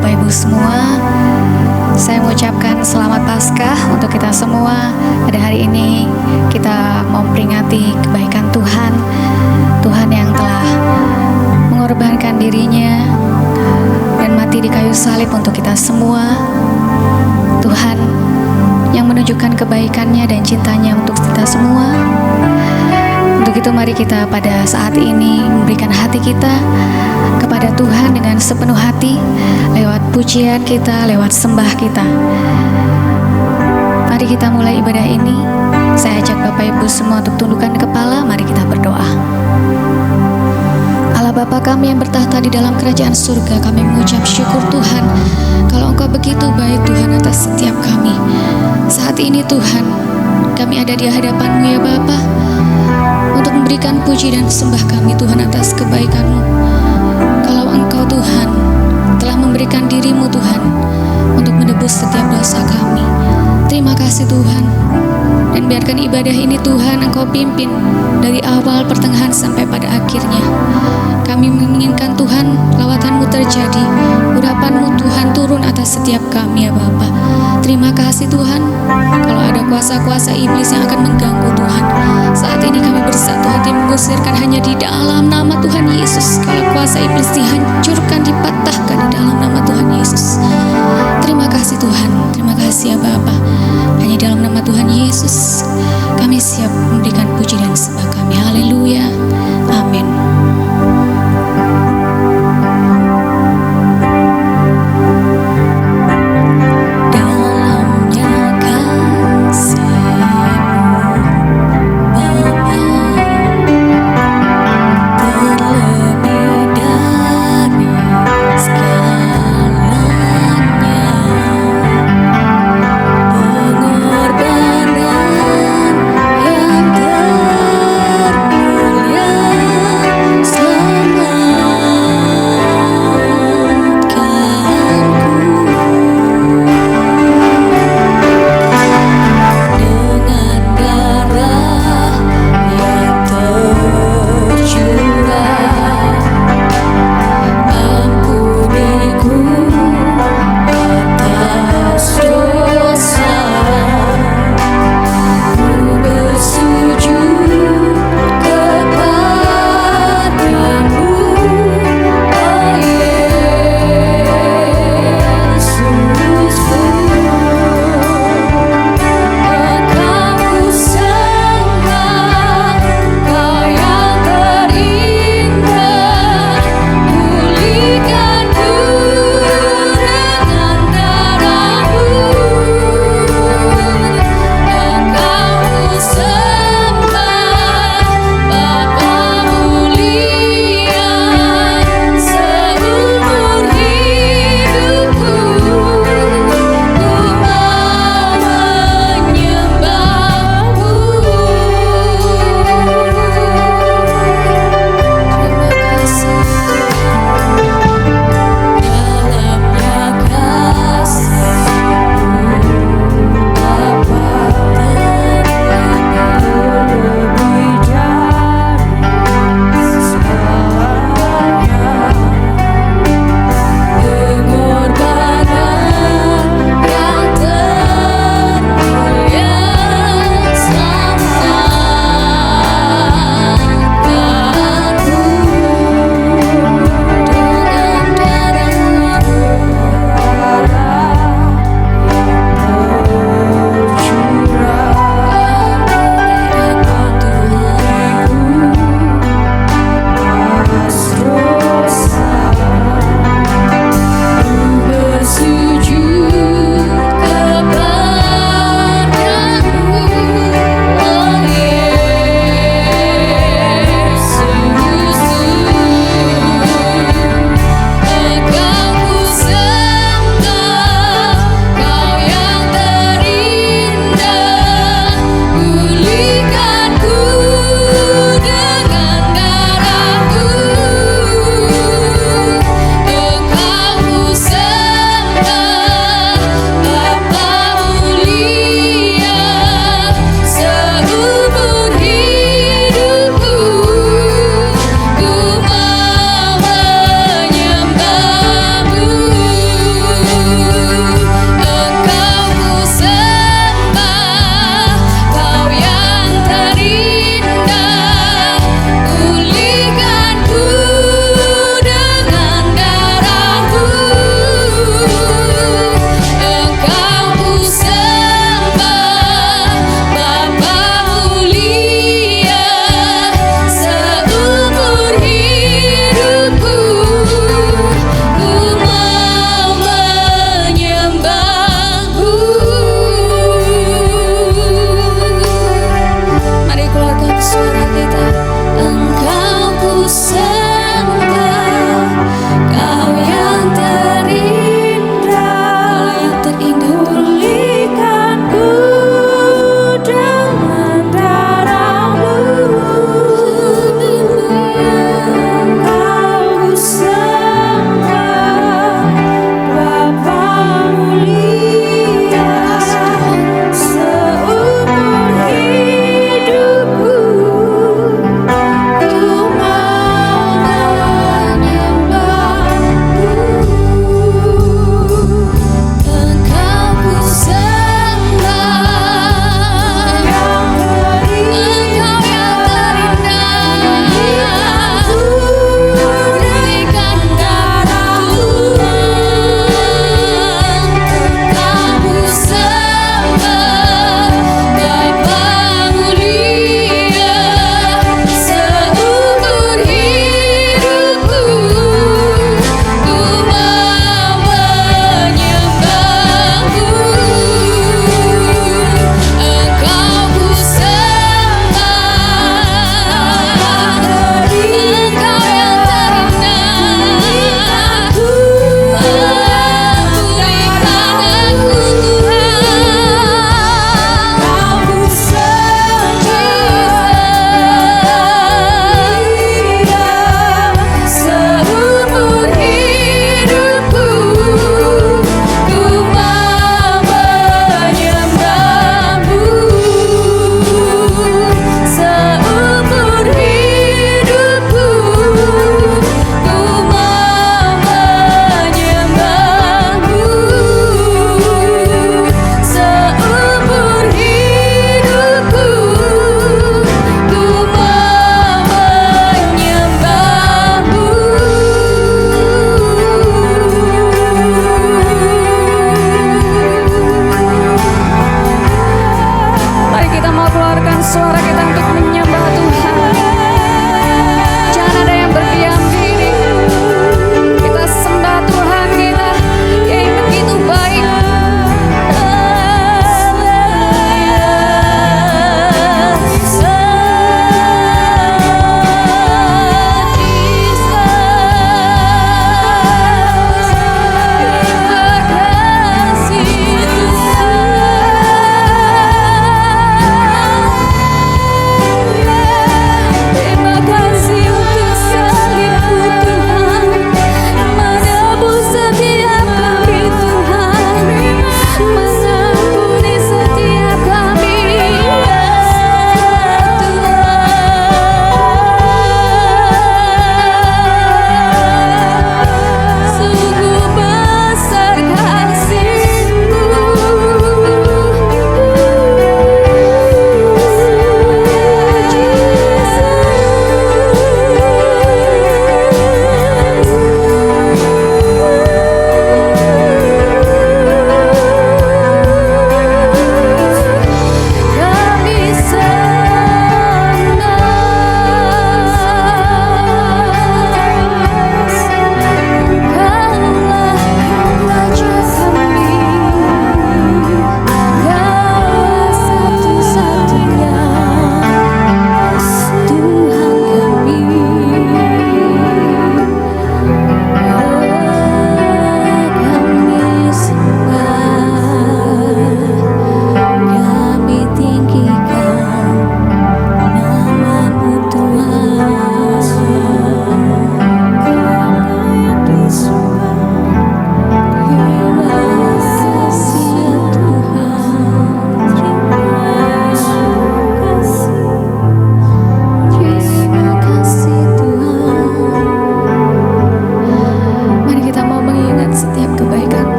Bapak Ibu semua. Saya mengucapkan selamat Paskah untuk kita semua. Pada hari ini kita memperingati kebaikan Tuhan. Tuhan yang telah mengorbankan dirinya dan mati di kayu salib untuk kita semua. Tuhan yang menunjukkan kebaikannya dan cintanya untuk kita semua. Untuk itu mari kita pada saat ini memberikan hati kita kepada Tuhan dengan sepenuh hati lewat pujian kita, lewat sembah kita. Mari kita mulai ibadah ini. Saya ajak Bapak Ibu semua untuk tundukkan kepala. Mari kita berdoa. Allah Bapa kami yang bertahta di dalam kerajaan surga, kami mengucap syukur Tuhan kalau Engkau begitu baik Tuhan atas setiap kami. Saat ini Tuhan, kami ada di hadapan-Mu ya Bapa, untuk memberikan puji dan sembah kami Tuhan atas kebaikan-Mu. Kalau Engkau Tuhan telah memberikan diri-Mu Tuhan untuk menebus setiap dosa kami. Terima kasih Tuhan. Dan biarkan ibadah ini Tuhan Engkau pimpin dari awal, pertengahan sampai pada akhirnya. Kami menginginkan Tuhan lawatan-Mu terjadi, urapan-Mu Tuhan turun atas setiap kami ya Bapa. Terima kasih Tuhan. Kalau ada kuasa-kuasa iblis yang akan mengganggu Tuhan, saat ini kami bersatu hati mengusirkan hanya di dalam nama Tuhan Yesus. Kalau kuasa iblis dihancurkan, dipatahkan di dalam nama Tuhan Yesus. Terima kasih Tuhan. Terima kasih ya Bapa. Hanya dalam nama Tuhan Yesus kami siap memberikan puji dan sembah kami. Haleluya. Amin. Pengorbanan yang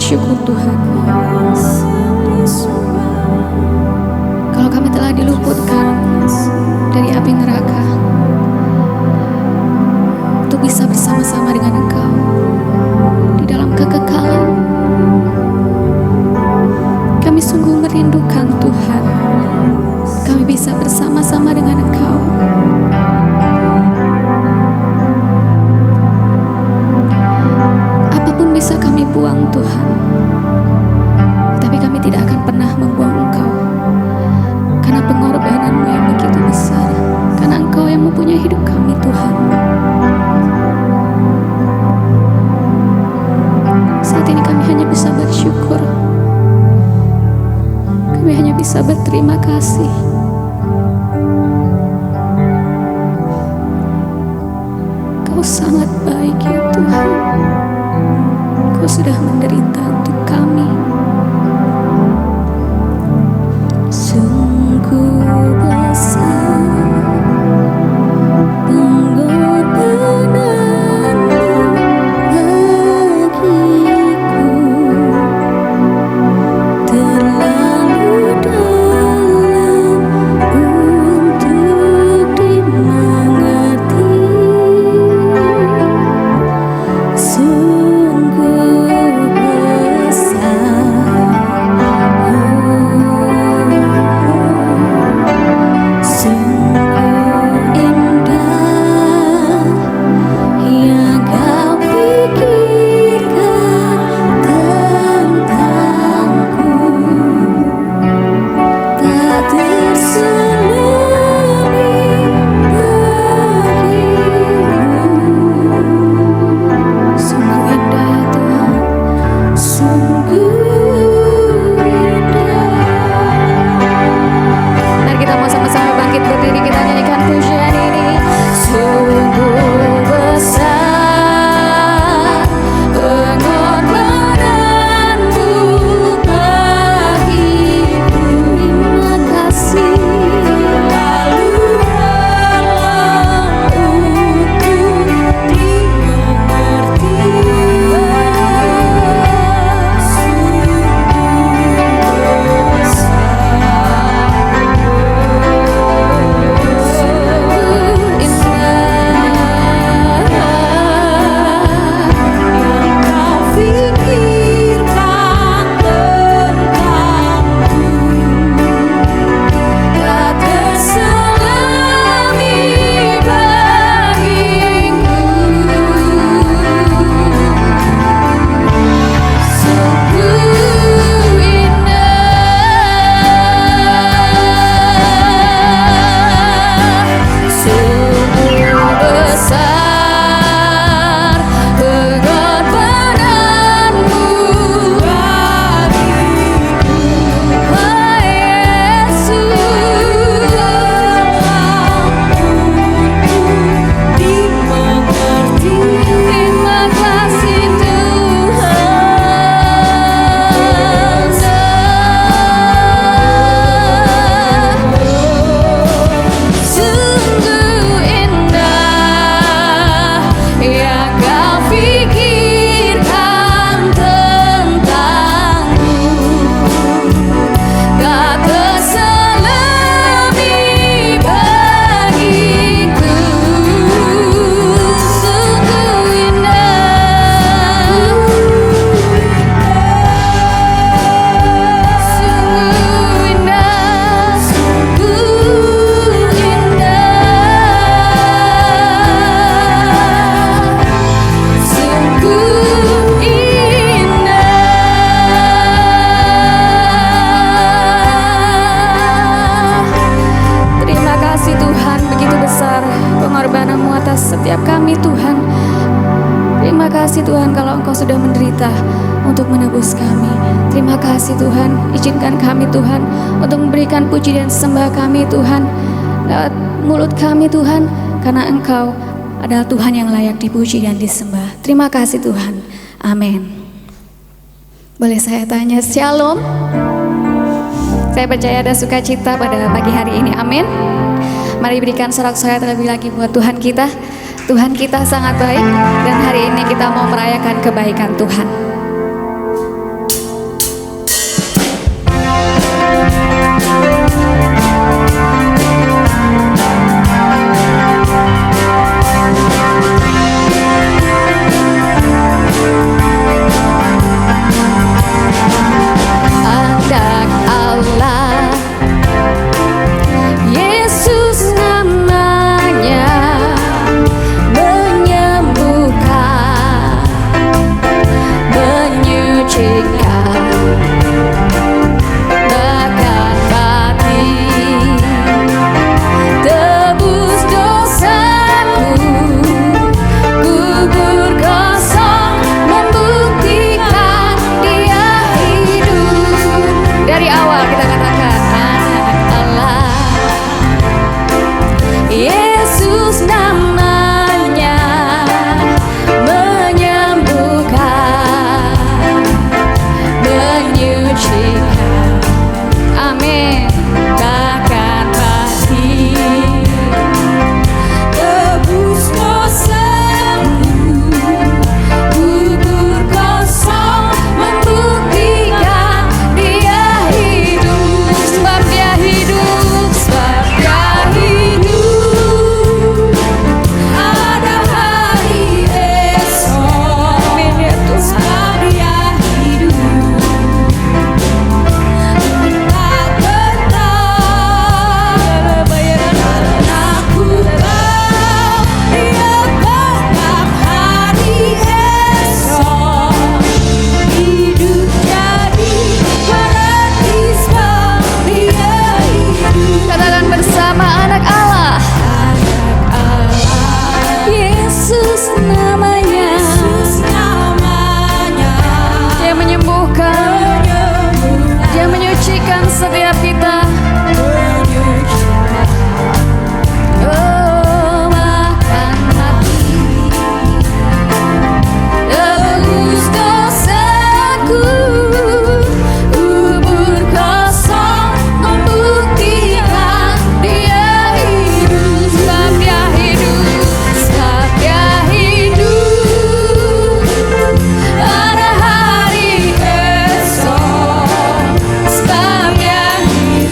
bersyukur Tuhan. Kalau kami telah diluputkan dari api neraka untuk bisa bersama-sama dengan Engkau di dalam kekekalan. Kami sungguh merindukan Tuhan, kami bisa bersama-sama dengan Engkau. Apapun bisa kami buang Tuhan, tapi kami tidak akan pernah membuang Engkau, karena pengorbanan-Mu yang begitu besar, karena Engkau yang mempunyai hidup kami Tuhan. Saat ini kami hanya bisa bersyukur, kami hanya bisa berterima kasih. Kau sangat baik ya Tuhan. Kau sudah menderita untuk kami. Sungguh besar pengorbanan-Mu bagiku, terlalu dalam untuk dimengerti. Sungguh besar, sungguh indah yang Kau pikirkan tentangku, tak terselubung bagiku. Sungguh indah ya Tuhan, sungguh indah. Mari kita mau sama-sama bangkit berdiri, kita nyanyikan pujian ini. Sungguh besar pengorbanan-Mu bagiku, terima kasih. Lalu dalam untuk dimengerti. Pengorbanan-Mu atas setiap kami Tuhan. Terima kasih Tuhan kalau Engkau sudah menderita untuk menebus kami. Terima kasih Tuhan, izinkan kami Tuhan untuk memberikan puji dan sembah kami Tuhan lewat mulut kami Tuhan, karena Engkau adalah Tuhan yang layak dipuji dan disembah. Terima kasih Tuhan, amin. Boleh saya tanya shalom? Saya percaya ada sukacita pada pagi hari ini, amin. Mari berikan sorak-sorai terlebih lagi buat Tuhan kita. Tuhan kita sangat baik, dan hari ini kita mau merayakan kebaikan Tuhan. Yesus namanya, Dia menyembuhkan, Dia menyucikan setiap kita. Oh, makan hati, tebus dosaku, kubur kosong membuktikan Dia hidup, sebab Dia hidup, sebab Dia hidup. Ada hari esok, sebab Dia hidup.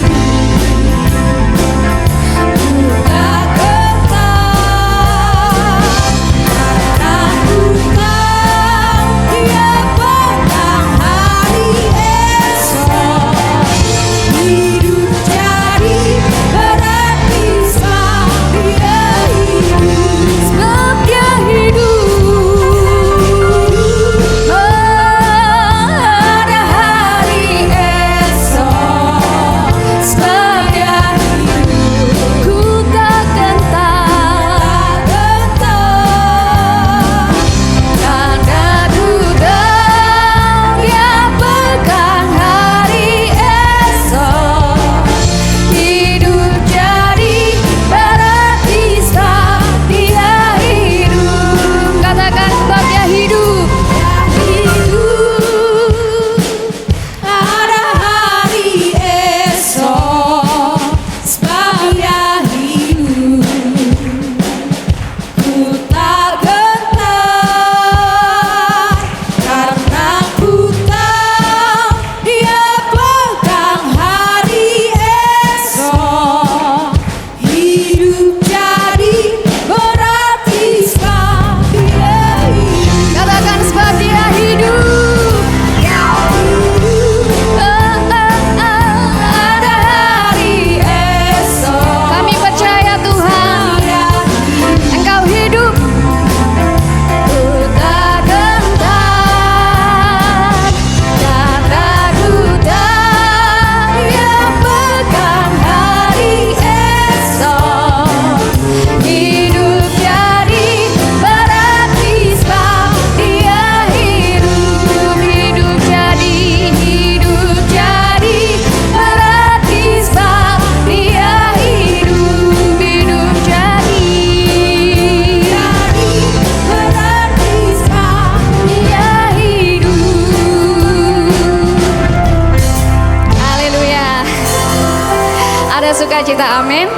Tak sukacita, amin.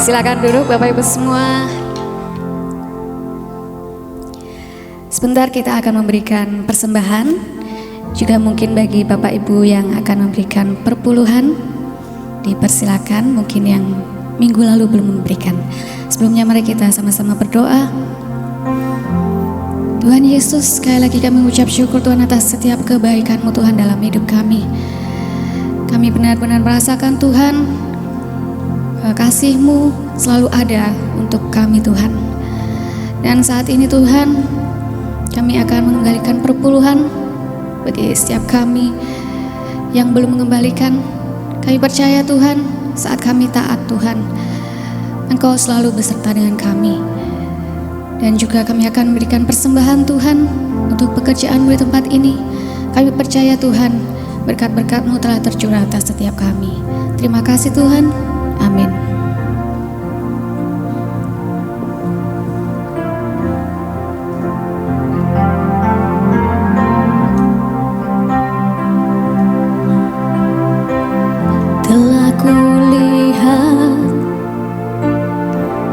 Silakan duduk Bapak Ibu semua. Sebentar kita akan memberikan persembahan. Juga mungkin bagi Bapak Ibu yang akan memberikan perpuluhan, dipersilakan. Mungkin yang minggu lalu belum memberikan. Sebelumnya mari kita sama-sama berdoa. Tuhan Yesus, sekali lagi kami mengucap syukur Tuhan atas setiap kebaikan-Mu Tuhan dalam hidup kami. Kami benar-benar merasakan Tuhan, kasih-Mu selalu ada untuk kami Tuhan. Dan saat ini Tuhan, kami akan mengembalikan perpuluhan bagi setiap kami yang belum mengembalikan. Kami percaya Tuhan, saat kami taat Tuhan, Engkau selalu beserta dengan kami. Dan juga kami akan memberikan persembahan Tuhan untuk pekerjaan-Mu di tempat ini. Kami percaya Tuhan, berkat-berkat-Mu telah tercurah atas setiap kami. Terima kasih Tuhan. Amin. Telah kulihat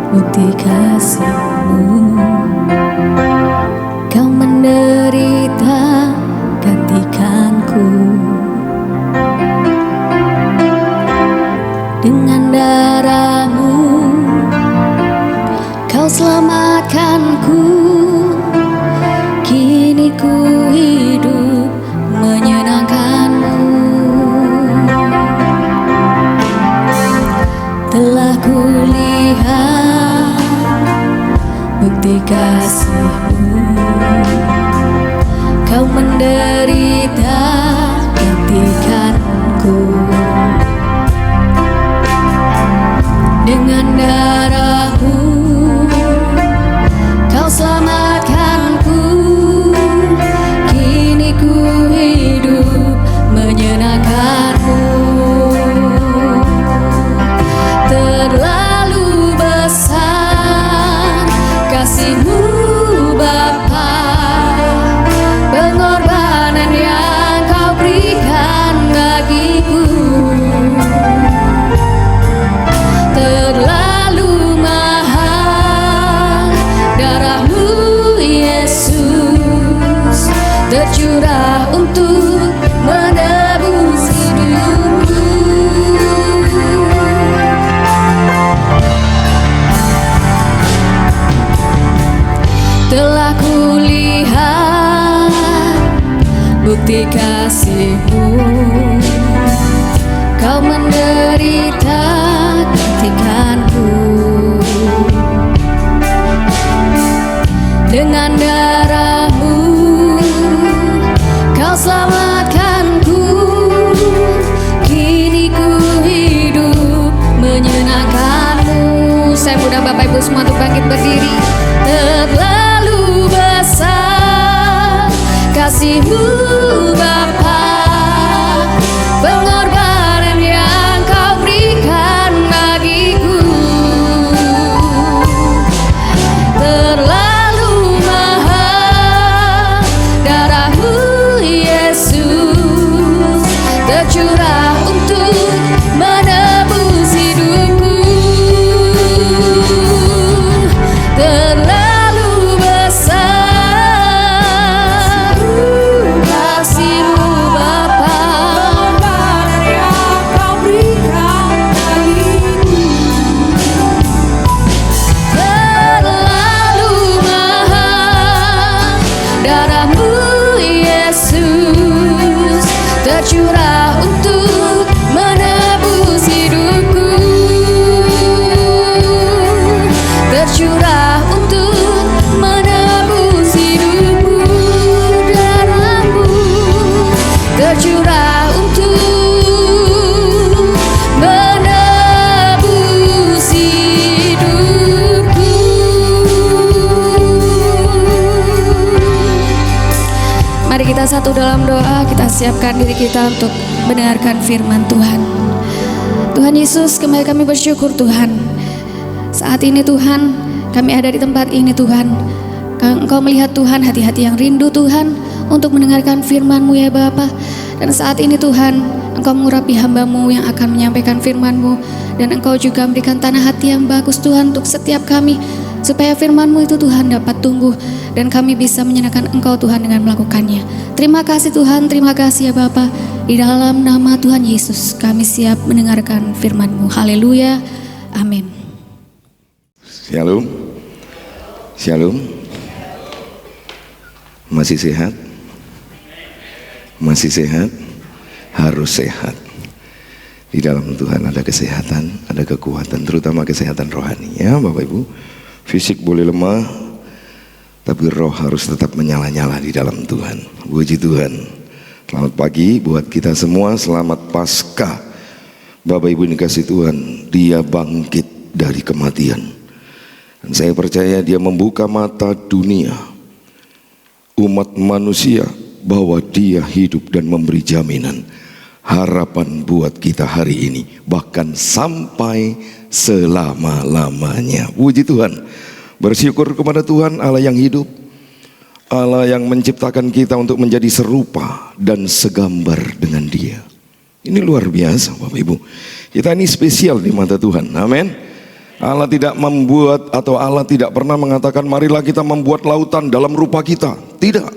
bukti kasih-Mu, Kau menderita gantikanku. Dengan darah-Mu Kau selamatkanku. Kini ku hidup menyenangkan-Mu. Telah kulihat bukti kasih-Mu, Kau menderita gantikanku. Dengan darah-Mu Kau telah kulihat bukti kasih-Mu. Kau menderita gantikanku, dengan darah-Mu Kau selamatkanku. Kini ku hidup menyenangkan-Mu. Saya undang Bapak Ibu semua untuk bangkit berdiri. Terlalu besar kasih-Mu Bapa, pengorbanan yang Kau berikan bagiku. Terlalu mahal darah-Mu Yesus, tercurah untuk menebus hidupku. Terlalu besar kasih-Mu Bapa, pengorbanan yang Kau berikan bagiku. Terlalu mahal darah-Mu Yesus, tercurah untuk menebus hidupku. Tercurah untuk menebus hidupku. Darah-Mu tercurah untuk menebus hidupku. Mari kita satu dalam doa, kita siapkan diri kita untuk mendengarkan firman Tuhan. Tuhan Yesus, kembali kami bersyukur Tuhan. Saat ini Tuhan, kami ada di tempat ini Tuhan. Engkau melihat Tuhan hati-hati yang rindu Tuhan untuk mendengarkan firman-Mu ya Bapa. Dan saat ini Tuhan, Engkau mengurapi hamba-Mu yang akan menyampaikan firman-Mu. Dan Engkau juga memberikan tanah hati yang bagus Tuhan untuk setiap kami, supaya firman-Mu itu Tuhan dapat tumbuh dan kami bisa menyenangkan Engkau Tuhan dengan melakukannya. Terima kasih Tuhan, terima kasih ya Bapa. Di dalam nama Tuhan Yesus kami siap mendengarkan firman-Mu. Haleluya, amin. Shalom. Shalom. Masih sehat? Masih sehat? Harus sehat. Di dalam Tuhan ada kesehatan, ada kekuatan, terutama kesehatan rohani ya Bapak Ibu. Fisik boleh lemah, tapi roh harus tetap menyala-nyala di dalam Tuhan. Puji Tuhan. Selamat pagi buat kita semua, selamat Paskah. Bapak Ibu dikasih Tuhan, Dia bangkit dari kematian. Dan saya percaya Dia membuka mata dunia, umat manusia, bahwa Dia hidup dan memberi jaminan, harapan buat kita hari ini, bahkan sampai selama-lamanya. Puji Tuhan. Bersyukur kepada Tuhan Allah yang hidup, Allah yang menciptakan kita untuk menjadi serupa dan segambar dengan Dia. Ini luar biasa Bapak Ibu. Kita ini spesial di mata Tuhan. Amin. Allah tidak membuat, atau Allah tidak pernah mengatakan marilah kita membuat lautan dalam rupa kita. Tidak.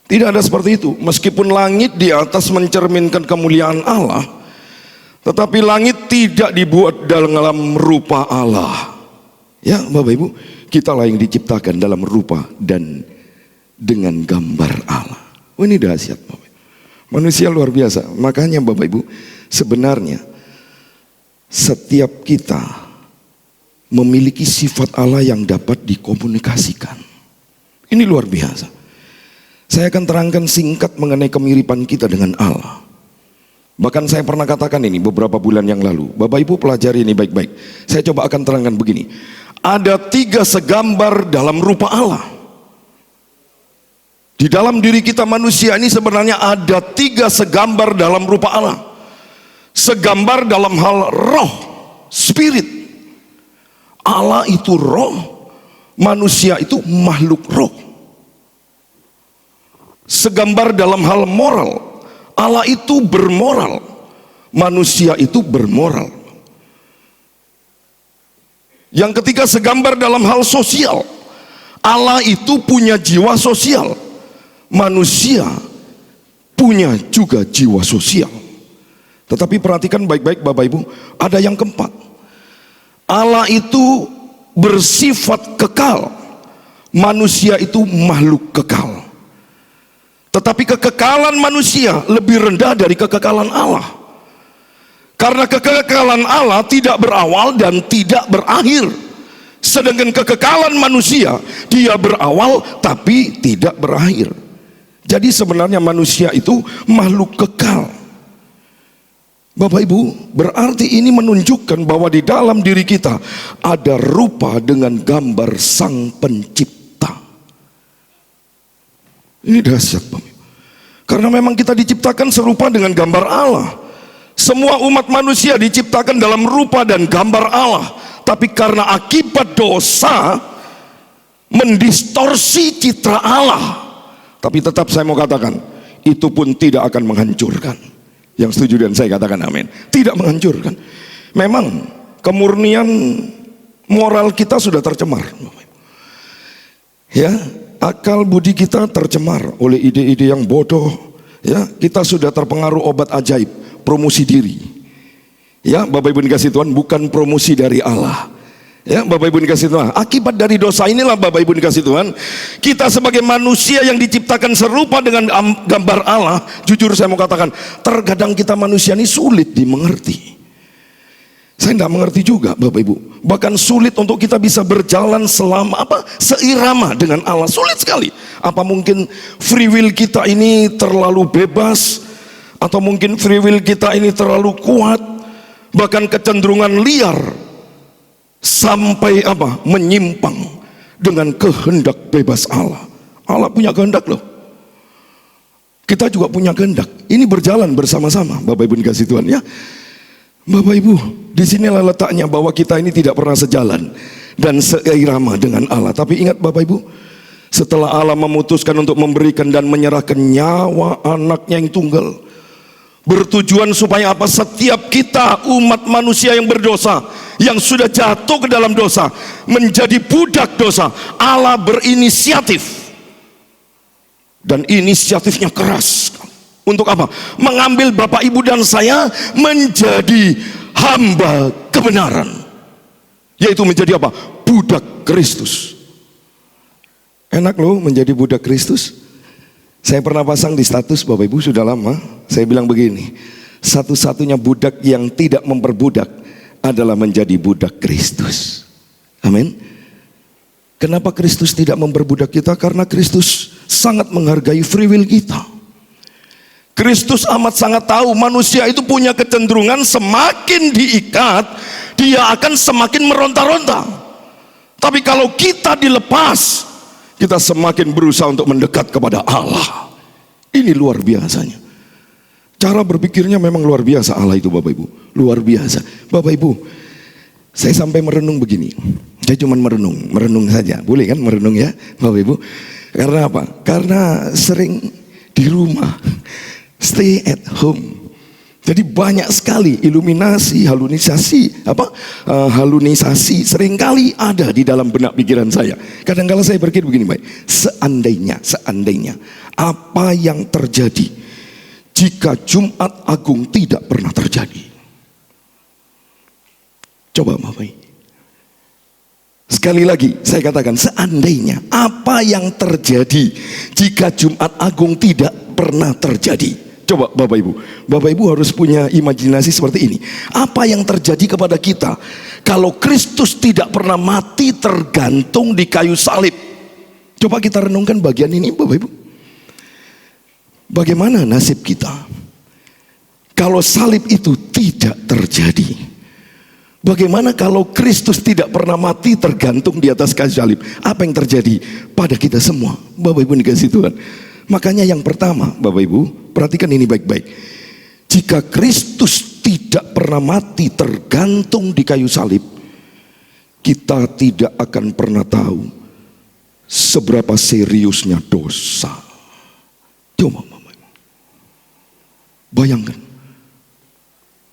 Tidak ada seperti itu. Meskipun langit di atas mencerminkan kemuliaan Allah, tetapi langit tidak dibuat dalam rupa Allah. Ya Bapak Ibu, kitalah yang diciptakan dalam rupa dan dengan gambar Allah. Oh, ini dahsyat Bapak Ibu. Manusia luar biasa. Makanya Bapak Ibu, sebenarnya setiap kita memiliki sifat Allah yang dapat dikomunikasikan. Ini luar biasa. Saya akan terangkan singkat mengenai kemiripan kita dengan Allah. Bahkan saya pernah katakan ini beberapa bulan yang lalu. Bapak Ibu pelajari ini baik-baik. Saya coba akan terangkan begini. Ada 3 segambar dalam rupa Allah. Di dalam diri kita manusia ini sebenarnya ada 3 segambar dalam rupa Allah. Segambar dalam hal roh, spirit. Allah itu roh, manusia itu makhluk roh. Segambar dalam hal moral, Allah itu bermoral, manusia itu bermoral. Yang ketiga, segambar dalam hal sosial, Allah itu punya jiwa sosial, manusia punya juga jiwa sosial. Tetapi perhatikan baik-baik Bapak Ibu, ada yang keempat. Allah itu bersifat kekal, manusia itu makhluk kekal. Tetapi kekekalan manusia lebih rendah dari kekekalan Allah. Karena kekekalan Allah tidak berawal dan tidak berakhir. Sedangkan kekekalan manusia, dia berawal tapi tidak berakhir. Jadi sebenarnya manusia itu makhluk kekal. Bapak Ibu, berarti ini menunjukkan bahwa di dalam diri kita ada rupa dengan gambar Sang Pencipta. Ini dahsyat, Bapak. Karena memang kita diciptakan serupa dengan gambar Allah. Semua umat manusia diciptakan dalam rupa dan gambar Allah. Tapi karena akibat dosa mendistorsi citra Allah. Tapi tetap saya mau katakan, itu pun tidak akan menghancurkan. Yang setuju dan saya katakan amin. Tidak menghancurkan. Memang kemurnian moral kita sudah tercemar. Ya, akal budi kita tercemar oleh ide-ide yang bodoh. Ya, kita sudah terpengaruh obat ajaib, promosi diri. Ya, Bapak Ibu dikasih Tuhan, bukan promosi dari Allah. Ya, Bapak Ibu dikasih Tuhan, akibat dari dosa inilah Bapak Ibu dikasih Tuhan, kita sebagai manusia yang diciptakan serupa dengan gambar Allah, jujur saya mau katakan, terkadang kita manusia ini sulit dimengerti. Saya tidak mengerti juga Bapak Ibu. Bahkan sulit untuk kita bisa berjalan seirama dengan Allah. Sulit sekali. Apa mungkin free will kita ini terlalu bebas? Atau mungkin free will kita ini terlalu kuat? Bahkan kecenderungan liar. Sampai menyimpang dengan kehendak bebas Allah. Allah punya kehendak loh. Kita juga punya kehendak. Ini berjalan bersama-sama Bapak Ibu dikasih Tuhan ya. Bapak Ibu, disinilah letaknya bahwa kita ini tidak pernah sejalan dan seirama dengan Allah. Tapi ingat Bapak Ibu, setelah Allah memutuskan untuk memberikan dan menyerahkan nyawa anaknya yang tunggal, bertujuan supaya apa? Setiap kita umat manusia yang berdosa, yang sudah jatuh ke dalam dosa, menjadi budak dosa, Allah berinisiatif. Dan inisiatifnya keras. Untuk apa? Mengambil Bapak Ibu dan saya menjadi hamba kebenaran. Yaitu menjadi apa? Budak Kristus. Enak loh menjadi budak Kristus. Saya pernah pasang di status Bapak Ibu sudah lama. Saya bilang begini, satu-satunya budak yang tidak memperbudak adalah menjadi budak Kristus. Amin. Kenapa Kristus tidak memperbudak kita? Karena Kristus sangat menghargai free will kita. Kristus amat sangat tahu manusia itu punya kecenderungan semakin diikat, dia akan semakin meronta-ronta. Tapi kalau kita dilepas, kita semakin berusaha untuk mendekat kepada Allah. Ini luar biasanya. Cara berpikirnya memang luar biasa Allah itu Bapak Ibu. Luar biasa. Bapak Ibu, saya sampai merenung begini. Saya cuma merenung saja. Boleh kan merenung ya Bapak Ibu? Karena apa? Karena sering di rumah. Stay at home. Jadi banyak sekali halunisasi seringkali ada di dalam benak pikiran saya. Kadang-kadang saya berpikir begini, baik, seandainya apa yang terjadi jika Jumat Agung tidak pernah terjadi. Coba Bapak. Sekali lagi saya katakan, seandainya apa yang terjadi jika Jumat Agung tidak pernah terjadi. Coba Bapak Ibu harus punya imajinasi seperti ini. Apa yang terjadi kepada kita kalau Kristus tidak pernah mati tergantung di kayu salib? Coba kita renungkan bagian ini Bapak Ibu. Bagaimana nasib kita kalau salib itu tidak terjadi? Bagaimana kalau Kristus tidak pernah mati tergantung di atas kayu salib? Apa yang terjadi pada kita semua? Bapak Ibu dikasih Tuhan. Makanya yang pertama Bapak Ibu, perhatikan ini baik-baik. Jika Kristus tidak pernah mati tergantung di kayu salib, kita tidak akan pernah tahu seberapa seriusnya dosa. Coba Bapak Ibu bayangkan,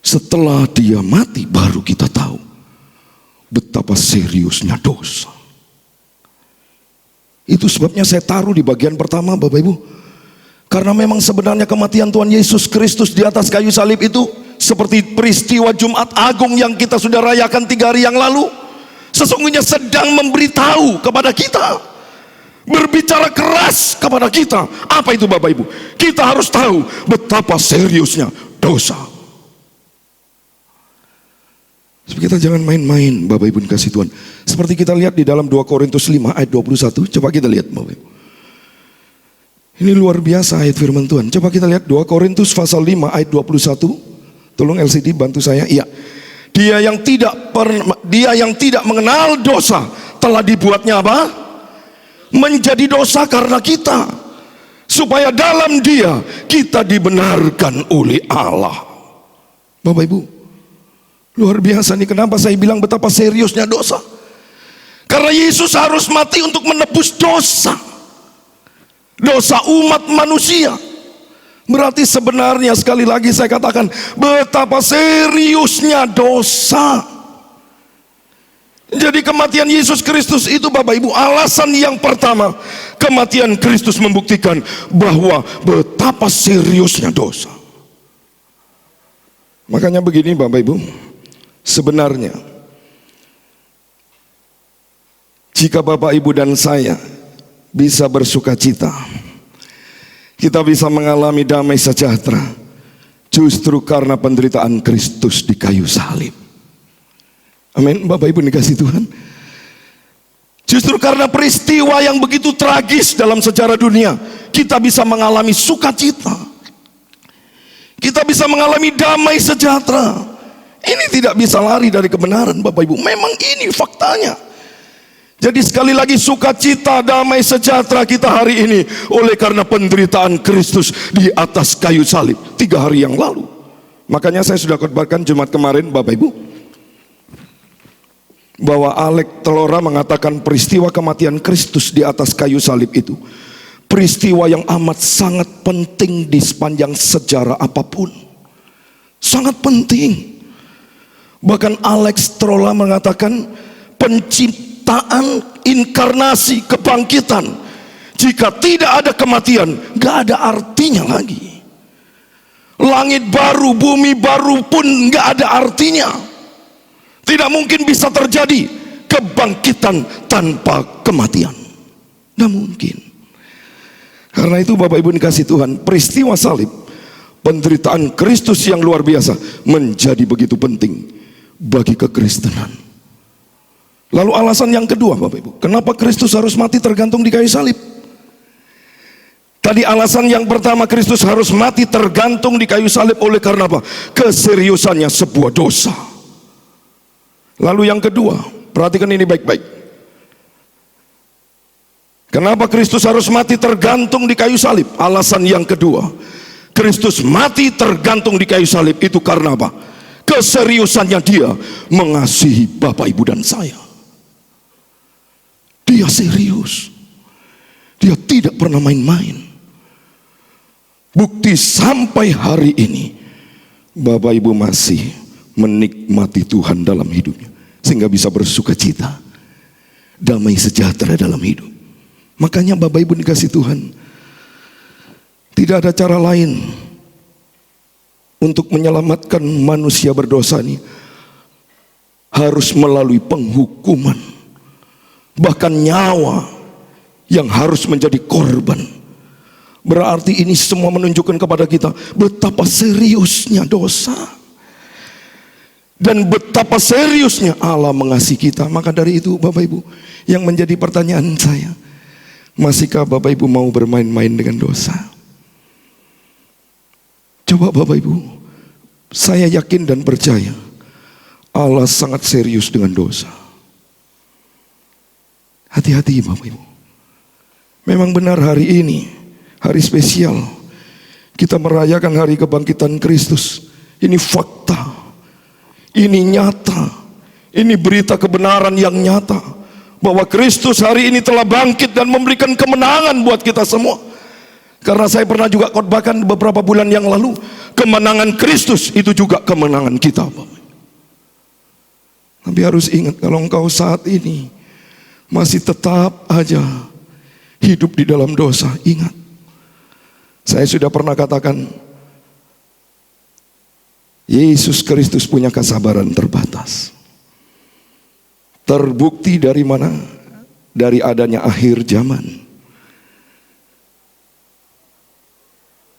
setelah dia mati baru kita tahu betapa seriusnya dosa. Itu sebabnya saya taruh di bagian pertama Bapak Ibu. Karena memang sebenarnya kematian Tuhan Yesus Kristus di atas kayu salib itu seperti peristiwa Jumat Agung yang kita sudah rayakan 3 hari yang lalu, sesungguhnya sedang memberitahu kepada kita berbicara keras kepada kita. Apa itu Bapak Ibu? Kita harus tahu betapa seriusnya dosa. Kita jangan main-main Bapak Ibu dikasih Tuhan. Seperti kita lihat di dalam 2 Korintus 5 ayat 21. Coba kita lihat Bapak Ibu. Ini luar biasa ayat firman Tuhan. Coba kita lihat 2 Korintus pasal 5 ayat 21. Tolong LCD bantu saya. Iya. Dia yang tidak mengenal dosa telah dibuatnya apa? Menjadi dosa karena kita, supaya dalam Dia kita dibenarkan oleh Allah. Bapak Ibu, luar biasa nih. Kenapa saya bilang betapa seriusnya dosa? Karena Yesus harus mati untuk menebus dosa umat manusia. Berarti sebenarnya sekali lagi saya katakan betapa seriusnya dosa. Jadi kematian Yesus Kristus itu Bapak Ibu, alasan yang pertama, kematian Kristus membuktikan bahwa betapa seriusnya dosa. Makanya begini Bapak Ibu, sebenarnya jika Bapak Ibu dan saya bisa bersuka cita, kita bisa mengalami damai sejahtera justru karena penderitaan Kristus di kayu salib. Amin. Bapak Ibu dikasih Tuhan. Justru karena peristiwa yang begitu tragis dalam sejarah dunia, kita bisa mengalami sukacita. Kita bisa mengalami damai sejahtera. Ini tidak bisa lari dari kebenaran Bapak Ibu. Memang ini faktanya. Jadi sekali lagi sukacita, damai sejahtera kita hari ini oleh karena penderitaan Kristus di atas kayu salib 3 hari yang lalu. Makanya saya sudah khotbahkan Jumat kemarin Bapak Ibu, bahwa Alex Telora mengatakan peristiwa kematian Kristus di atas kayu salib itu peristiwa yang amat sangat penting di sepanjang sejarah apapun. Sangat penting. Bahkan Alex Telora mengatakan penciptaan, inkarnasi, kebangkitan, jika tidak ada kematian, gak ada artinya lagi. Langit baru, bumi baru pun gak ada artinya. Tidak mungkin bisa terjadi kebangkitan tanpa kematian. Tidak mungkin. Karena itu Bapak Ibu dikasih Tuhan, peristiwa salib, penderitaan Kristus yang luar biasa menjadi begitu penting bagi kekristenan. Lalu alasan yang kedua Bapak Ibu, kenapa Kristus harus mati tergantung di kayu salib? Tadi alasan yang pertama, Kristus harus mati tergantung di kayu salib oleh karena apa? Keseriusannya sebuah dosa. Lalu yang kedua, perhatikan ini baik-baik. Kenapa Kristus harus mati tergantung di kayu salib? Alasan yang kedua, Kristus mati tergantung di kayu salib itu karena apa? Keseriusannya Dia mengasihi Bapak Ibu dan saya. Dia serius. Dia tidak pernah main-main. Bukti sampai hari ini Bapak Ibu masih menikmati Tuhan dalam hidupnya, sehingga bisa bersuka cita, damai sejahtera dalam hidup. Makanya Bapak Ibu dikasih Tuhan, tidak ada cara lain untuk menyelamatkan manusia berdosa ini, harus melalui penghukuman. Bahkan nyawa yang harus menjadi korban. Berarti ini semua menunjukkan kepada kita betapa seriusnya dosa dan betapa seriusnya Allah mengasihi kita. Maka dari itu Bapak Ibu, yang menjadi pertanyaan saya, masihkah Bapak Ibu mau bermain-main dengan dosa? Coba Bapak Ibu, saya yakin dan percaya Allah sangat serius dengan dosa. Hati-hati Bapak Ibu. Memang benar hari ini hari spesial, kita merayakan hari kebangkitan Kristus. Ini fakta, ini nyata, ini berita kebenaran yang nyata, bahwa Kristus hari ini telah bangkit dan memberikan kemenangan buat kita semua. Karena saya pernah juga khotbahkan beberapa bulan yang lalu, kemenangan Kristus itu juga kemenangan kita Bapak. Tapi harus ingat, kalau engkau saat ini masih tetap aja hidup di dalam dosa, ingat, saya sudah pernah katakan, Yesus Kristus punya kesabaran terbatas. Terbukti dari mana? Dari adanya akhir zaman.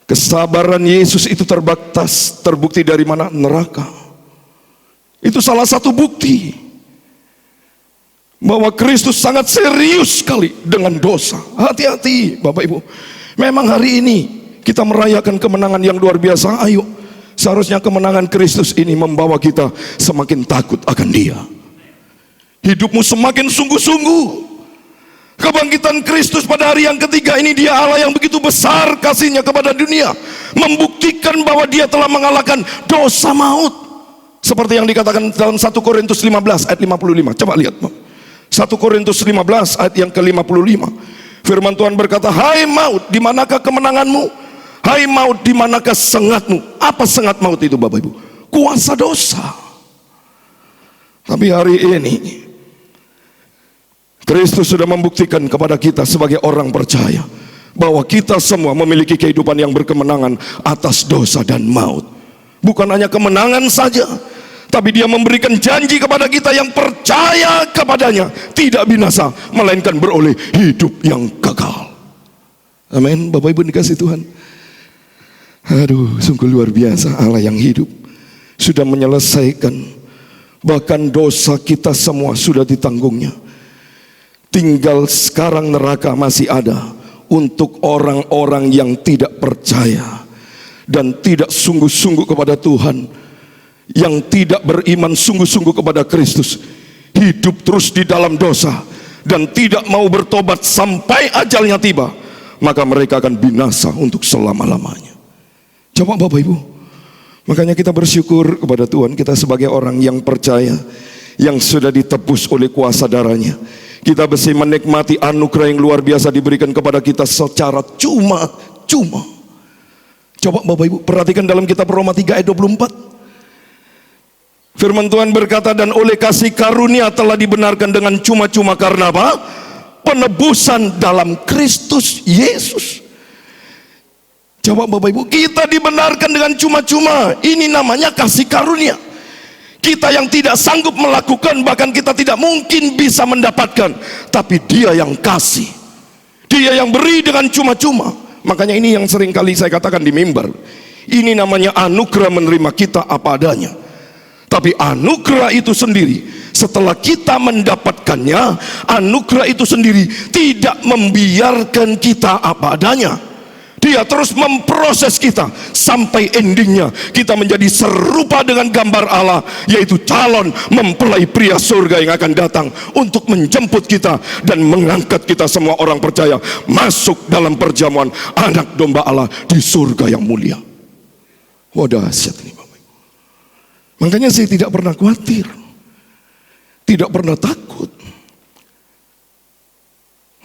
Kesabaran Yesus itu terbatas, terbukti dari mana? Neraka. Itu salah satu bukti bahwa Kristus sangat serius sekali dengan dosa. Hati-hati Bapak Ibu. Memang hari ini kita merayakan kemenangan yang luar biasa. Ayo, seharusnya kemenangan Kristus ini membawa kita semakin takut akan Dia. Hidupmu semakin sungguh-sungguh. Kebangkitan Kristus pada hari yang ketiga ini, Dia Allah yang begitu besar kasih-Nya kepada dunia, membuktikan bahwa Dia telah mengalahkan dosa maut. Seperti yang dikatakan dalam 1 Korintus 15 ayat 55. Coba lihat 1 Korintus 15 ayat yang ke-55. Firman Tuhan berkata, hai maut, di manakah kemenanganmu? Hai maut, di manakah sengatmu? Apa sengat maut itu Bapak Ibu? Kuasa dosa. Tapi hari ini Kristus sudah membuktikan kepada kita sebagai orang percaya bahwa kita semua memiliki kehidupan yang berkemenangan atas dosa dan maut. Bukan hanya kemenangan saja, tapi Dia memberikan janji kepada kita yang percaya kepadanya tidak binasa, melainkan beroleh hidup yang kekal. Amin. Bapak Ibu dikasih Tuhan. Aduh, sungguh luar biasa. Allah yang hidup sudah menyelesaikan, bahkan dosa kita semua sudah ditanggungnya. Tinggal sekarang neraka masih ada untuk orang-orang yang tidak percaya dan tidak sungguh-sungguh kepada Tuhan, yang tidak beriman sungguh-sungguh kepada Kristus, hidup terus di dalam dosa dan tidak mau bertobat sampai ajalnya tiba, maka mereka akan binasa untuk selama-lamanya. Coba Bapak Ibu, makanya kita bersyukur kepada Tuhan, kita sebagai orang yang percaya, yang sudah ditebus oleh kuasa darah-Nya. Kita bisa menikmati anugerah yang luar biasa diberikan kepada kita secara cuma-cuma. Coba Bapak Ibu perhatikan dalam kitab Roma 3 ayat 24. Firman Tuhan berkata, dan oleh kasih karunia telah dibenarkan dengan cuma-cuma karena apa? Penebusan dalam Kristus Yesus. Coba Bapak Ibu, kita dibenarkan dengan cuma-cuma. Ini namanya kasih karunia. Kita yang tidak sanggup melakukan, bahkan kita tidak mungkin bisa mendapatkan, tapi Dia yang kasih, Dia yang beri dengan cuma-cuma. Makanya ini yang sering kali saya katakan di mimbar, ini namanya anugerah menerima kita apa adanya. Tapi anugerah itu sendiri, setelah kita mendapatkannya, anugerah itu sendiri tidak membiarkan kita apa adanya. Dia terus memproses kita sampai endingnya kita menjadi serupa dengan gambar Allah, yaitu calon mempelai pria surga yang akan datang untuk menjemput kita dan mengangkat kita semua orang percaya masuk dalam perjamuan anak domba Allah di surga yang mulia. Wah, dahsyat ini Bapak. Makanya saya tidak pernah khawatir, tidak pernah takut.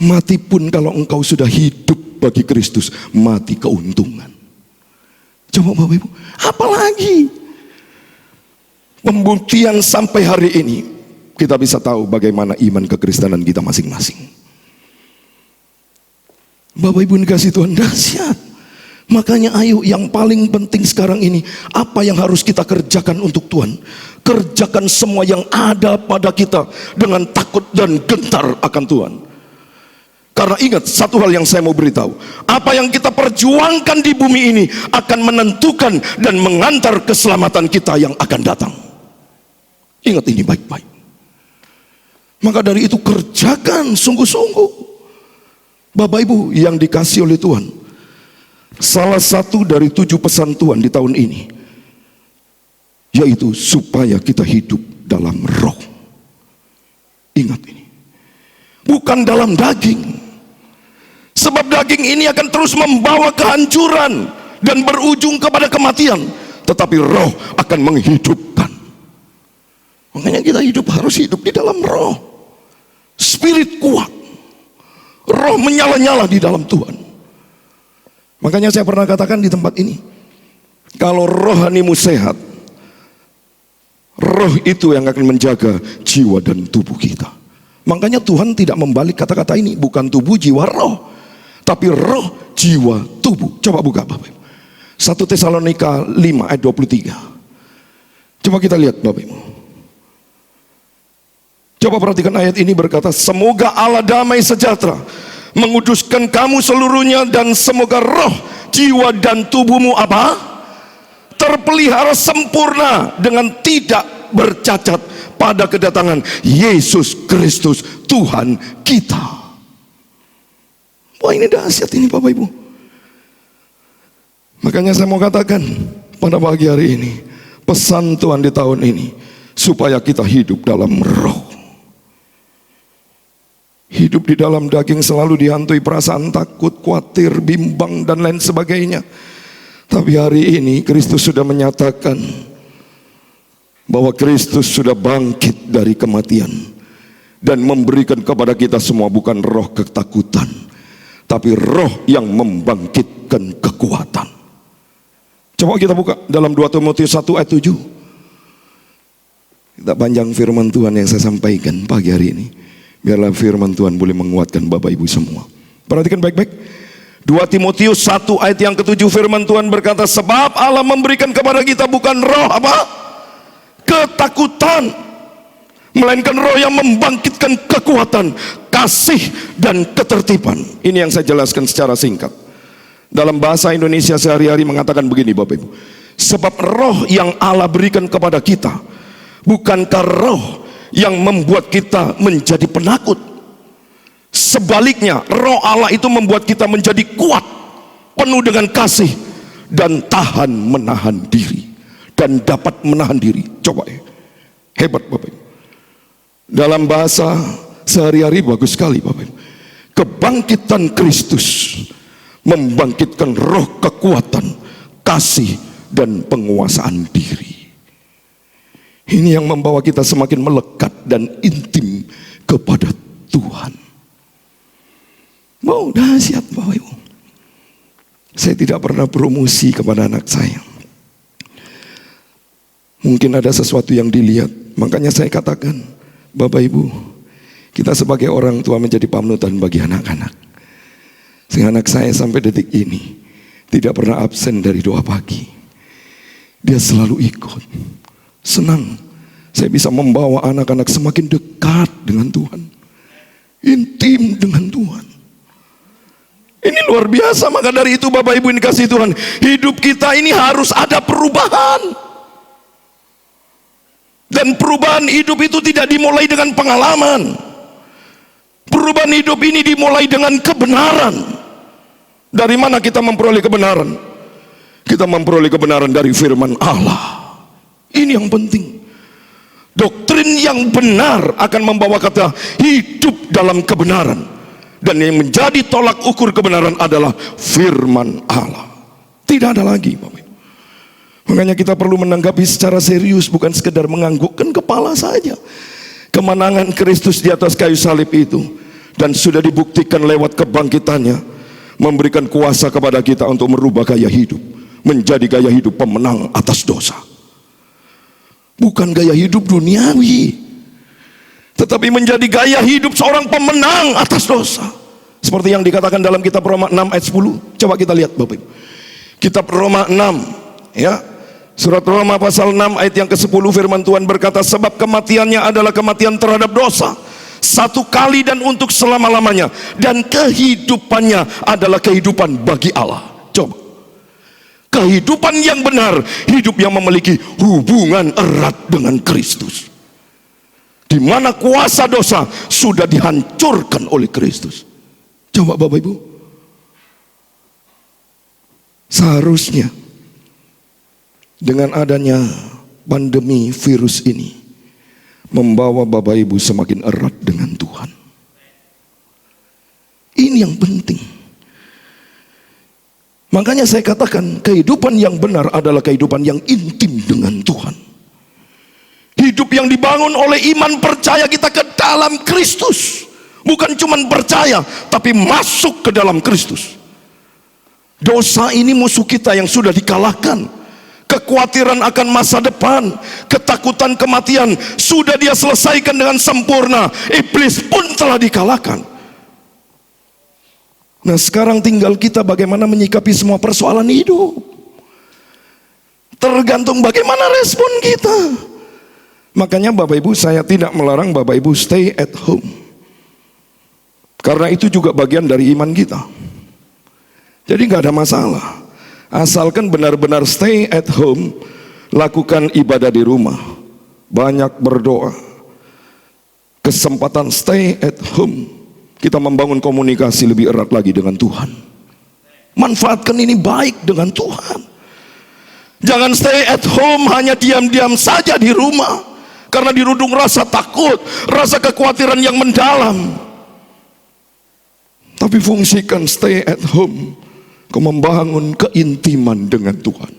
Mati pun kalau engkau sudah hidup bagi Kristus, mati keuntungan. Coba Bapak Ibu, apalagi pembuktian sampai hari ini kita bisa tahu bagaimana iman kekristenan kita masing-masing. Bapak Ibu dikasih Tuhan, dahsyat. Makanya ayo, yang paling penting sekarang ini, apa yang harus kita kerjakan untuk Tuhan? Kerjakan semua yang ada pada kita dengan takut dan gentar akan Tuhan. Karena ingat satu hal yang saya mau beritahu, apa yang kita perjuangkan di bumi ini akan menentukan dan mengantar keselamatan kita yang akan datang. Ingat ini baik-baik. Maka dari itu kerjakan sungguh-sungguh. Bapak Ibu yang dikasih oleh Tuhan, salah satu dari 7 pesan Tuhan di tahun ini, yaitu supaya kita hidup dalam roh. Ingat ini, bukan dalam daging. Sebab daging ini akan terus membawa kehancuran dan berujung kepada kematian, tetapi roh akan menghidupkan. Makanya kita harus hidup di dalam roh. Spirit kuat, roh menyala-nyala di dalam Tuhan. Makanya saya pernah katakan di tempat ini, kalau rohanimu sehat, roh itu yang akan menjaga jiwa dan tubuh kita. Makanya Tuhan tidak membalik kata-kata ini, bukan tubuh, jiwa, roh, tapi roh, jiwa, tubuh. Coba buka Bapak Ibu, 1 Tesalonika 5 ayat 23. Coba kita lihat Bapak Ibu. Coba perhatikan ayat ini berkata, semoga Allah damai sejahtera menguduskan kamu seluruhnya, dan semoga roh, jiwa dan tubuhmu apa? Terpelihara sempurna dengan tidak bercacat pada kedatangan Yesus Kristus Tuhan kita. Wah, ini dahsyat ini Bapak Ibu. Makanya saya mau katakan pada pagi hari ini, pesan Tuhan di tahun ini, supaya kita hidup dalam roh. Hidup di dalam daging selalu dihantui perasaan takut, khawatir, bimbang, dan lain sebagainya. Tapi hari ini Kristus sudah menyatakan bahwa Kristus sudah bangkit dari kematian dan memberikan kepada kita semua bukan roh ketakutan, tapi roh yang membangkitkan kekuatan. Coba kita buka dalam 2 Timotius 1 ayat 7. Kita panjang firman Tuhan yang saya sampaikan pagi hari ini. Biarlah firman Tuhan boleh menguatkan Bapak Ibu semua. Perhatikan baik-baik. 2 Timotius 1 ayat yang ke-7, firman Tuhan berkata, sebab Allah memberikan kepada kita bukan roh apa? Ketakutan, melainkan roh yang membangkitkan kekuatan, kasih, dan ketertiban. Ini yang saya jelaskan secara singkat. Dalam bahasa Indonesia sehari-hari mengatakan begini Bapak Ibu. Sebab roh yang Allah berikan kepada kita bukankah roh yang membuat kita menjadi penakut. Sebaliknya, roh Allah itu membuat kita menjadi kuat, penuh dengan kasih, dan tahan menahan diri, dan dapat menahan diri. Coba ya, hebat Bapak Ibu. Dalam bahasa sehari-hari bagus sekali Bapak Ibu. Kebangkitan Kristus membangkitkan roh kekuatan, kasih, dan penguasaan diri. Ini yang membawa kita semakin melekat dan intim kepada Tuhan. Mau dahsyat Bapak Ibu. Saya tidak pernah promosi kepada anak saya. Mungkin ada sesuatu yang dilihat, makanya saya katakan, Bapak Ibu, kita sebagai orang tua menjadi panutan bagi anak-anak. Sehingga anak saya sampai detik ini tidak pernah absen dari doa pagi. Dia selalu ikut. Senang saya bisa membawa anak-anak semakin dekat dengan Tuhan, intim dengan Tuhan. Ini luar biasa. Maka dari itu Bapak Ibu yang dikasihi Tuhan, hidup kita ini harus ada perubahan. Dan perubahan hidup itu tidak dimulai dengan pengalaman. Perubahan hidup ini dimulai dengan kebenaran. Dari mana kita memperoleh kebenaran? Kita memperoleh kebenaran dari firman Allah. Ini yang penting. Doktrin yang benar akan membawa kita hidup dalam kebenaran. Dan yang menjadi tolak ukur kebenaran adalah firman Allah. Tidak ada lagi Bapak Ibu. Makanya kita perlu menanggapi secara serius, bukan sekedar menganggukkan kepala saja. Kemenangan Kristus di atas kayu salib itu, dan sudah dibuktikan lewat kebangkitannya, memberikan kuasa kepada kita untuk merubah gaya hidup menjadi gaya hidup pemenang atas dosa. Bukan gaya hidup duniawi, tetapi menjadi gaya hidup seorang pemenang atas dosa. Seperti yang dikatakan dalam kitab Roma 6 ayat 10. Coba kita lihat Bapak Ibu. Kitab Roma 6 ya. Surat Roma pasal 6 ayat yang ke-10, firman Tuhan berkata, sebab kematiannya adalah kematian terhadap dosa, satu kali dan untuk selama-lamanya, dan kehidupannya adalah kehidupan bagi Allah. Coba. Kehidupan yang benar, hidup yang memiliki hubungan erat dengan Kristus, di mana kuasa dosa sudah dihancurkan oleh Kristus. Coba Bapak Ibu, seharusnya dengan adanya pandemi virus ini membawa Bapak Ibu semakin erat dengan Tuhan. Ini yang penting. Makanya saya katakan kehidupan yang benar adalah kehidupan yang intim dengan Tuhan. Hidup yang dibangun oleh iman percaya kita ke dalam Kristus. Bukan cuma percaya, tapi masuk ke dalam Kristus. Dosa ini musuh kita yang sudah dikalahkan. Kekhawatiran akan masa depan, ketakutan kematian sudah dia selesaikan dengan sempurna. Iblis pun telah dikalahkan. Nah sekarang tinggal kita bagaimana menyikapi semua persoalan hidup. Tergantung bagaimana respon kita. Makanya Bapak Ibu, saya tidak melarang Bapak Ibu stay at home, karena itu juga bagian dari iman kita. Jadi gak ada masalah. Asalkan benar-benar stay at home, lakukan ibadah di rumah, banyak berdoa. Kesempatan stay at home, kita membangun komunikasi lebih erat lagi dengan Tuhan. Manfaatkan ini baik dengan Tuhan. Jangan stay at home hanya diam-diam saja di rumah, karena dirundung rasa takut, rasa kekhawatiran yang mendalam. Tapi fungsikan stay at home ke membangun keintiman dengan Tuhan.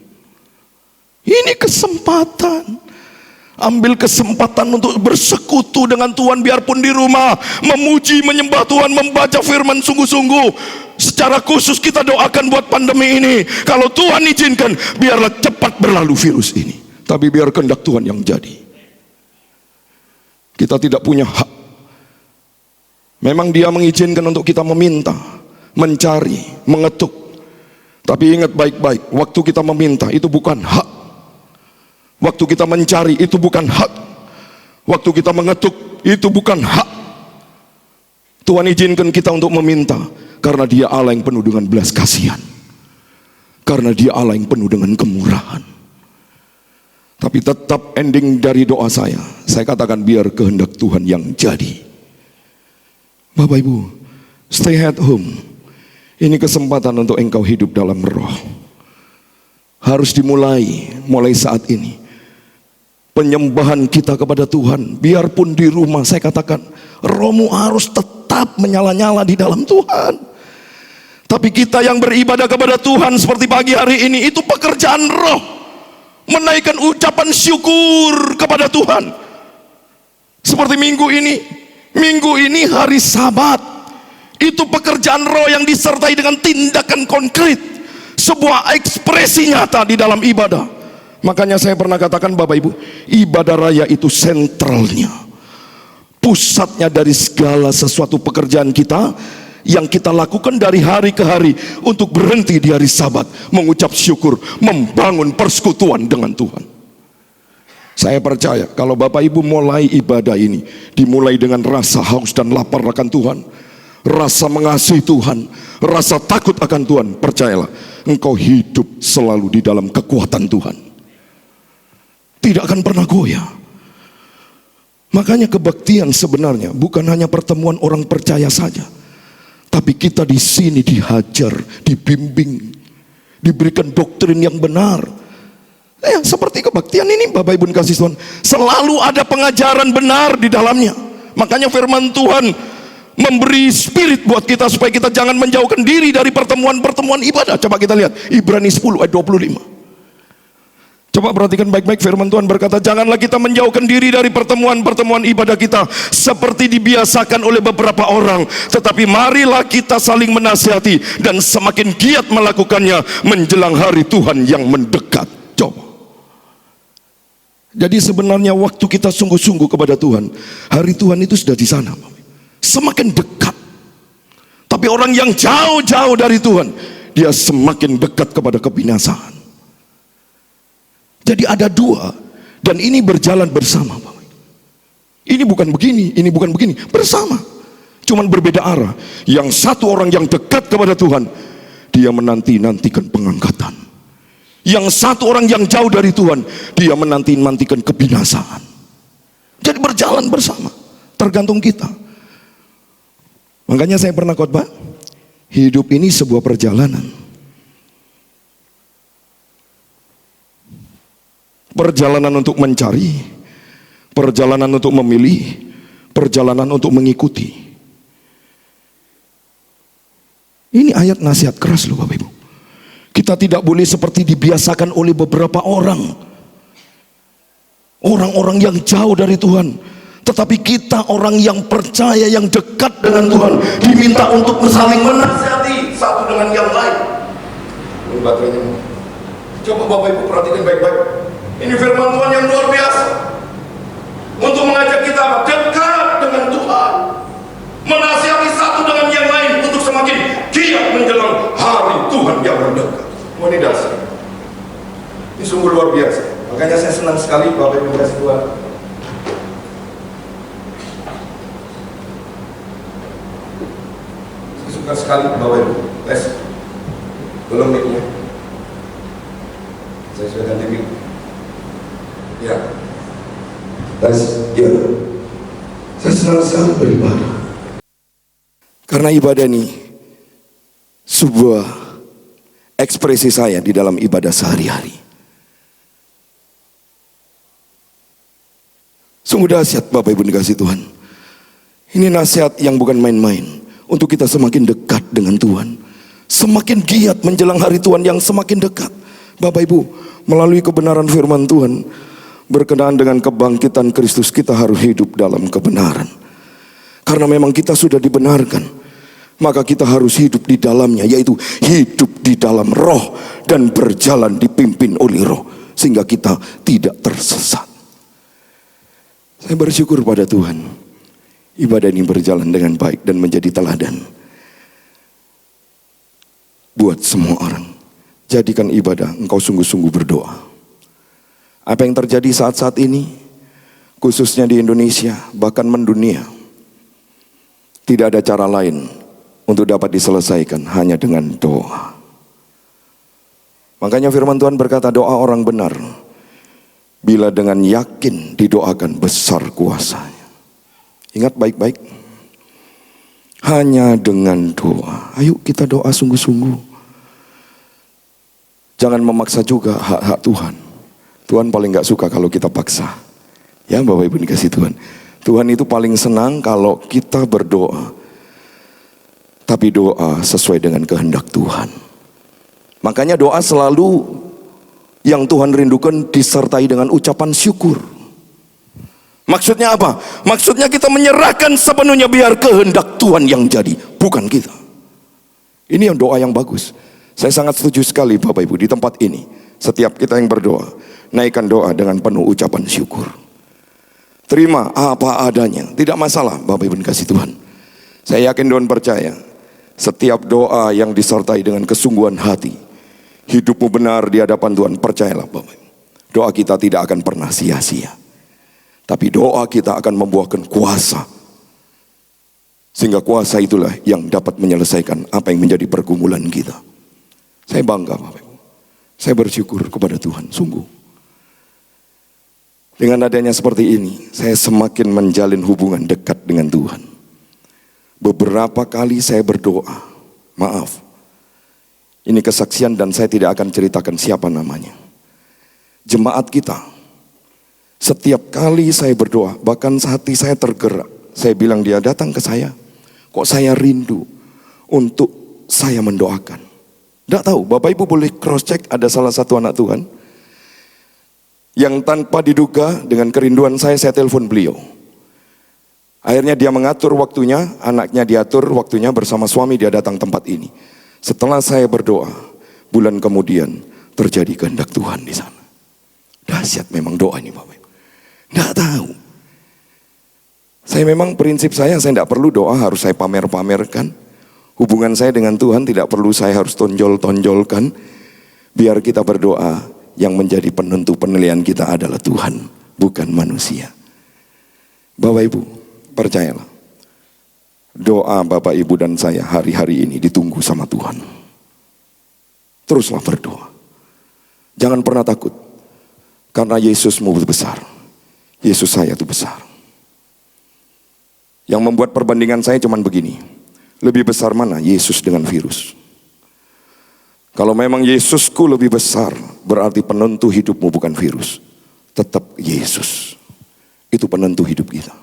Ini kesempatan. Ambil kesempatan untuk bersekutu dengan Tuhan, biarpun di rumah, memuji, menyembah Tuhan, membaca firman sungguh-sungguh. Secara khusus kita doakan buat pandemi ini, kalau Tuhan izinkan, biarlah cepat berlalu virus ini. Tapi biar kehendak Tuhan yang jadi. Kita tidak punya hak. Memang Dia mengizinkan untuk kita meminta, mencari, mengetuk. Tapi ingat baik-baik, waktu kita meminta itu bukan hak. Waktu kita mencari itu bukan hak. Waktu kita mengetuk itu bukan hak. Tuhan izinkan kita untuk meminta karena Dia Allah yang penuh dengan belas kasihan. Karena Dia Allah yang penuh dengan kemurahan. Tapi tetap ending dari doa saya katakan biar kehendak Tuhan yang jadi. Bapak Ibu, stay at home. Ini kesempatan untuk engkau hidup dalam roh. Harus mulai saat ini. Penyembahan kita kepada Tuhan, biarpun di rumah, saya katakan, rohmu harus tetap menyala-nyala di dalam Tuhan. Tapi kita yang beribadah kepada Tuhan seperti pagi hari ini, itu pekerjaan roh. Menaikkan ucapan syukur kepada Tuhan. Seperti minggu ini hari Sabat. Itu pekerjaan roh yang disertai dengan tindakan konkret, sebuah ekspresi nyata di dalam ibadah. Makanya saya pernah katakan Bapak Ibu, ibadah raya itu sentralnya, pusatnya dari segala sesuatu pekerjaan kita yang kita lakukan dari hari ke hari, untuk berhenti di hari Sabat, mengucap syukur, membangun persekutuan dengan Tuhan. Saya percaya kalau Bapak Ibu mulai ibadah ini dimulai dengan rasa haus dan lapar akan Tuhan, rasa mengasihi Tuhan, rasa takut akan Tuhan, percayalah, engkau hidup selalu di dalam kekuatan Tuhan. Tidak akan pernah goyah. Makanya kebaktian sebenarnya bukan hanya pertemuan orang percaya saja, tapi kita di sini dihajar, dibimbing, diberikan doktrin yang benar. Seperti kebaktian ini Bapak Ibu kasih Tuhan, selalu ada pengajaran benar di dalamnya. Makanya firman Tuhan memberi spirit buat kita supaya kita jangan menjauhkan diri dari pertemuan-pertemuan ibadah. Coba kita lihat Ibrani 10 ayat 25. Coba perhatikan baik-baik, firman Tuhan berkata, janganlah kita menjauhkan diri dari pertemuan-pertemuan ibadah kita seperti dibiasakan oleh beberapa orang, tetapi marilah kita saling menasihati dan semakin giat melakukannya menjelang hari Tuhan yang mendekat. Coba. Jadi sebenarnya waktu kita sungguh-sungguh kepada Tuhan, hari Tuhan itu sudah di sana, semakin dekat. Tapi orang yang jauh-jauh dari Tuhan, dia semakin dekat kepada kebinasaan. Jadi ada dua, dan ini berjalan bersama. Ini bukan begini, ini bukan begini, bersama. Cuman berbeda arah. Yang satu orang yang dekat kepada Tuhan, dia menanti-nantikan pengangkatan. Yang satu orang yang jauh dari Tuhan, dia menanti-nantikan kebinasaan. Jadi berjalan bersama, tergantung kita. Makanya saya pernah khotbah, hidup ini sebuah perjalanan. Perjalanan untuk mencari, perjalanan untuk memilih, perjalanan untuk mengikuti. Ini ayat nasihat keras loh Bapak Ibu. Kita tidak boleh seperti dibiasakan oleh beberapa orang. Orang-orang yang jauh dari Tuhan. Tetapi kita orang yang percaya, yang dekat dengan Tuhan, diminta untuk saling menasihati satu dengan yang lain. Coba Bapak Ibu perhatikan baik-baik. Ini firman Tuhan yang luar biasa, untuk mengajak kita dekat dengan Tuhan, menasihati satu dengan yang lain, untuk semakin giat menjelang hari Tuhan yang mendekat. Ini dasar. Ini sungguh luar biasa. Makanya saya senang sekali Bapak Ibu kasih Tuhan. Saya suka sekali Bapak Ibu. Belum mic-nya. Ya, saya senang sekali beribadah. Karena ibadah ini sebuah ekspresi saya di dalam ibadah sehari-hari. Sungguh dahsyat Bapak Ibu dikasih Tuhan. Ini nasihat yang bukan main-main untuk kita semakin dekat dengan Tuhan, semakin giat menjelang hari Tuhan yang semakin dekat. Bapak Ibu, melalui kebenaran firman Tuhan, berkenaan dengan kebangkitan Kristus, kita harus hidup dalam kebenaran. Karena memang kita sudah dibenarkan, maka kita harus hidup di dalamnya, yaitu hidup di dalam roh dan berjalan dipimpin oleh roh, sehingga kita tidak tersesat. Saya bersyukur pada Tuhan, ibadah ini berjalan dengan baik dan menjadi teladan buat semua orang. Jadikan ibadah engkau sungguh-sungguh berdoa. Apa yang terjadi saat-saat ini, khususnya di Indonesia, bahkan mendunia, tidak ada cara lain untuk dapat diselesaikan hanya dengan doa. Makanya firman Tuhan berkata, doa orang benar bila dengan yakin didoakan besar kuasanya. Ingat baik-baik, hanya dengan doa. Ayo kita doa sungguh-sungguh. Jangan memaksa juga hak-hak Tuhan. Tuhan paling gak suka kalau kita paksa. Ya Bapak Ibu dikasih Tuhan. Tuhan itu paling senang kalau kita berdoa, tapi doa sesuai dengan kehendak Tuhan. Makanya doa selalu yang Tuhan rindukan disertai dengan ucapan syukur. Maksudnya apa? Maksudnya kita menyerahkan sepenuhnya biar kehendak Tuhan yang jadi, bukan kita. Ini yang doa yang bagus. Saya sangat setuju sekali Bapak Ibu di tempat ini. Setiap kita yang berdoa, naikkan doa dengan penuh ucapan syukur. Terima apa adanya, tidak masalah Bapak Ibu dikasih Tuhan. Saya yakin dan percaya, setiap doa yang disertai dengan kesungguhan hati, hidupmu benar di hadapan Tuhan, percayalah Bapak Ibu, doa kita tidak akan pernah sia-sia. Tapi doa kita akan membuahkan kuasa, sehingga kuasa itulah yang dapat menyelesaikan apa yang menjadi pergumulan kita. Saya bangga Bapak Ibu, saya bersyukur kepada Tuhan sungguh. Dengan adanya seperti ini, saya semakin menjalin hubungan dekat dengan Tuhan. Beberapa kali saya berdoa, maaf, ini kesaksian dan saya tidak akan ceritakan siapa namanya. Jemaat kita, setiap kali saya berdoa, bahkan hati saya tergerak. Saya bilang dia datang ke saya, kok saya rindu untuk saya mendoakan. Tidak tahu, Bapak Ibu boleh cross check, ada salah satu anak Tuhan yang tanpa diduga dengan kerinduan saya telepon beliau. Akhirnya dia mengatur waktunya, anaknya diatur waktunya bersama suami, dia datang tempat ini. Setelah saya berdoa, bulan kemudian terjadi kehendak Tuhan di sana. Dahsyat memang doa ini Bapak Ibu. Tidak tahu. Saya memang prinsip saya tidak perlu doa harus saya pamer-pamerkan. Hubungan saya dengan Tuhan tidak perlu saya harus tonjol-tonjolkan. Biar kita berdoa, yang menjadi penentu penilaian kita adalah Tuhan, bukan manusia. Bapak Ibu, percayalah, doa Bapak Ibu dan saya hari-hari ini ditunggu sama Tuhan. Teruslah berdoa. Jangan pernah takut, karena Yesusmu besar. Yesus saya itu besar. Yang membuat perbandingan saya cuma begini, lebih besar mana Yesus dengan virus? Kalau memang Yesusku lebih besar, berarti penentu hidupmu bukan virus, tetap Yesus. Itu penentu hidup kita.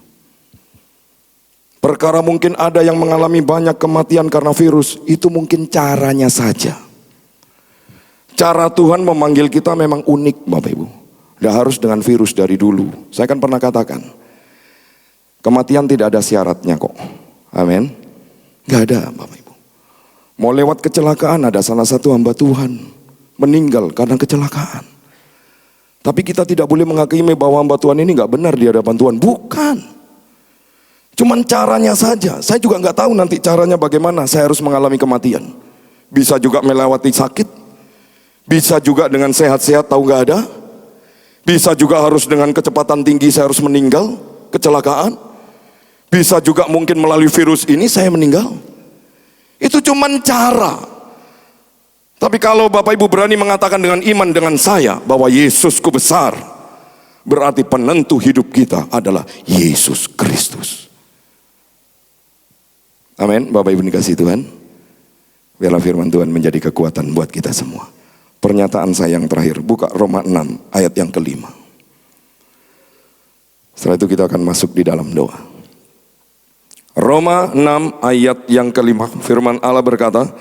Perkara mungkin ada yang mengalami banyak kematian karena virus, itu mungkin caranya saja. Cara Tuhan memanggil kita memang unik Bapak Ibu. Tidak harus dengan virus dari dulu. Saya kan pernah katakan, kematian tidak ada syaratnya kok. Amin. Gak ada Bapak Ibu. Mau lewat kecelakaan, ada salah satu hamba Tuhan meninggal karena kecelakaan. Tapi kita tidak boleh menghakimi bahwa hamba Tuhan ini gak benar di hadapan Tuhan. Bukan. Cuman caranya saja. Saya juga gak tahu nanti caranya bagaimana saya harus mengalami kematian. Bisa juga melewati sakit. Bisa juga dengan sehat-sehat tahu gak ada. Bisa juga harus dengan kecepatan tinggi saya harus meninggal, kecelakaan. Bisa juga mungkin melalui virus ini saya meninggal. Itu cuman cara. Tapi kalau Bapak Ibu berani mengatakan dengan iman dengan saya bahwa Yesusku besar, Berarti penentu hidup kita adalah Yesus Kristus. Amin. Bapak Ibu dikasihi Tuhan, biarlah firman Tuhan menjadi kekuatan buat kita semua. Pernyataan saya yang terakhir, buka Roma 6 ayat yang kelima. Setelah itu kita akan masuk di dalam doa. Roma 6 ayat yang kelima, firman Allah berkata,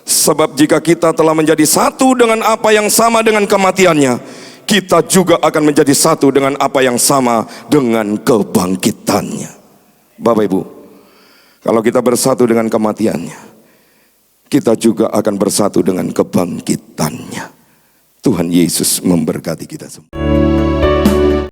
sebab jika kita telah menjadi satu dengan apa yang sama dengan kematiannya, kita juga akan menjadi satu dengan apa yang sama dengan kebangkitannya. Bapak Ibu, kalau kita bersatu dengan kematiannya, kita juga akan bersatu dengan kebangkitannya. Tuhan Yesus memberkati kita semua.